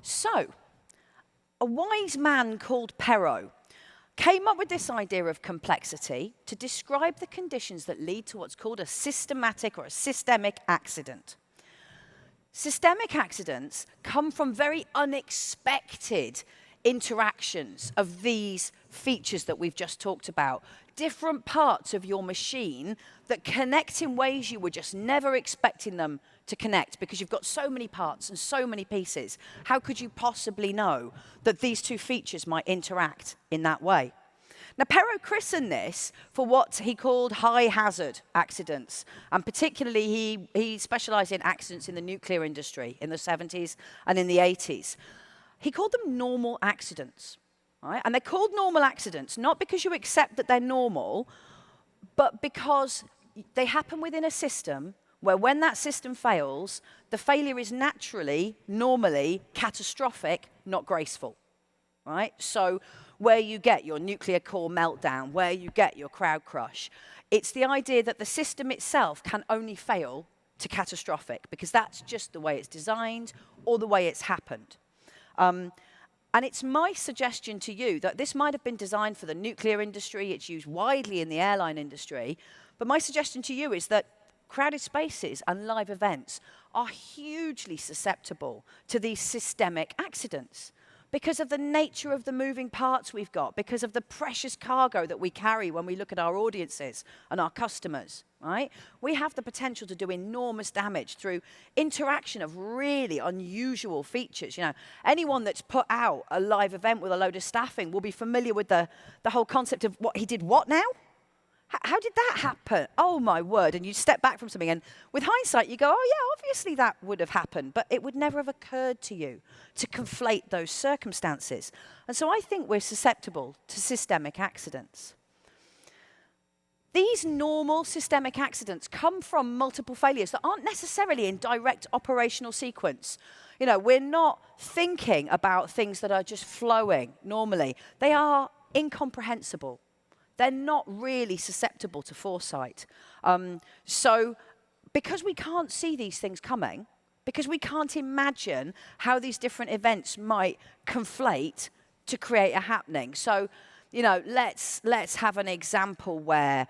So, a wise man called Perot came up with this idea of complexity to describe the conditions that lead to what's called a systematic or a systemic accident. Systemic accidents come from very unexpected interactions of these features that we've just talked about. Different parts of your machine that connect in ways you were just never expecting them to connect because you've got so many parts and so many pieces. How could you possibly know that these two features might interact in that way? Now, Perot christened this for what he called high-hazard accidents, and particularly he specialized in accidents in the nuclear industry in the 70s and in the 80s. He called them normal accidents, right? And they're called normal accidents not because you accept that they're normal, but because they happen within a system where when that system fails, the failure is naturally, normally, catastrophic, not graceful, right? So where you get your nuclear core meltdown, where you get your crowd crush, it's the idea that the system itself can only fail to catastrophic because that's just the way it's designed or the way it's happened. And it's my suggestion to you that this might have been designed for the nuclear industry, it's used widely in the airline industry, but my suggestion to you is that crowded spaces and live events are hugely susceptible to these systemic accidents because of the nature of the moving parts we've got, because of the precious cargo that we carry when we look at our audiences and our customers, right? We have the potential to do enormous damage through interaction of really unusual features. You know, anyone that's put out a live event with a load of staffing will be familiar with the whole concept of what he did what now? How did that happen? Oh, my word. And you step back from something, and with hindsight, you go, oh, yeah, obviously that would have happened. But it would never have occurred to you to conflate those circumstances. And so I think we're susceptible to systemic accidents. These normal systemic accidents come from multiple failures that aren't necessarily in direct operational sequence. You know, we're not thinking about things that are just flowing normally. They are incomprehensible. They're not really susceptible to foresight. So because we can't see these things coming, because we can't imagine how these different events might conflate to create a happening. So, you know, let's have an example where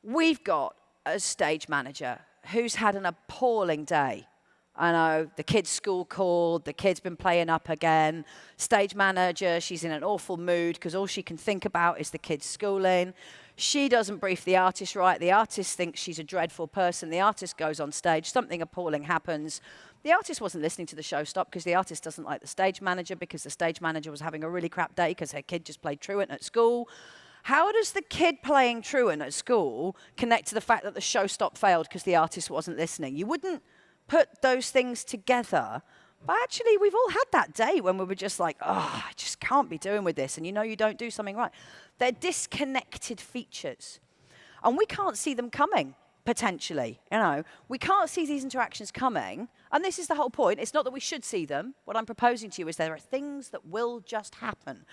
we've got a stage manager who's had an appalling day. I know, the kid's school called, the kid's been playing up again. Stage manager, she's in an awful mood because all she can think about is the kid's schooling. She doesn't brief the artist right. The artist thinks she's a dreadful person. The artist goes on stage. Something appalling happens. The artist wasn't listening to the show stop because the artist doesn't like the stage manager because the stage manager was having a really crap day because her kid just played truant at school. How does the kid playing truant at school connect to the fact that the show stop failed because the artist wasn't listening? You wouldn't put those things together, but actually we've all had that day when we were just like, oh, I just can't be doing with this, and you know you don't do something right. They're disconnected features, and we can't see them coming, potentially, you know. We can't see these interactions coming, and this is the whole point. It's not that we should see them. What I'm proposing to you is there are things that will just happen.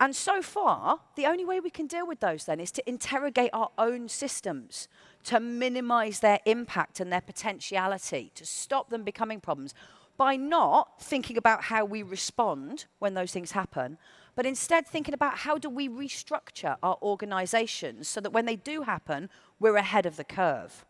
And so far, the only way we can deal with those then is to interrogate our own systems, to minimize their impact and their potentiality, to stop them becoming problems by not thinking about how we respond when those things happen, but instead thinking about how do we restructure our organizations so that when they do happen, we're ahead of the curve.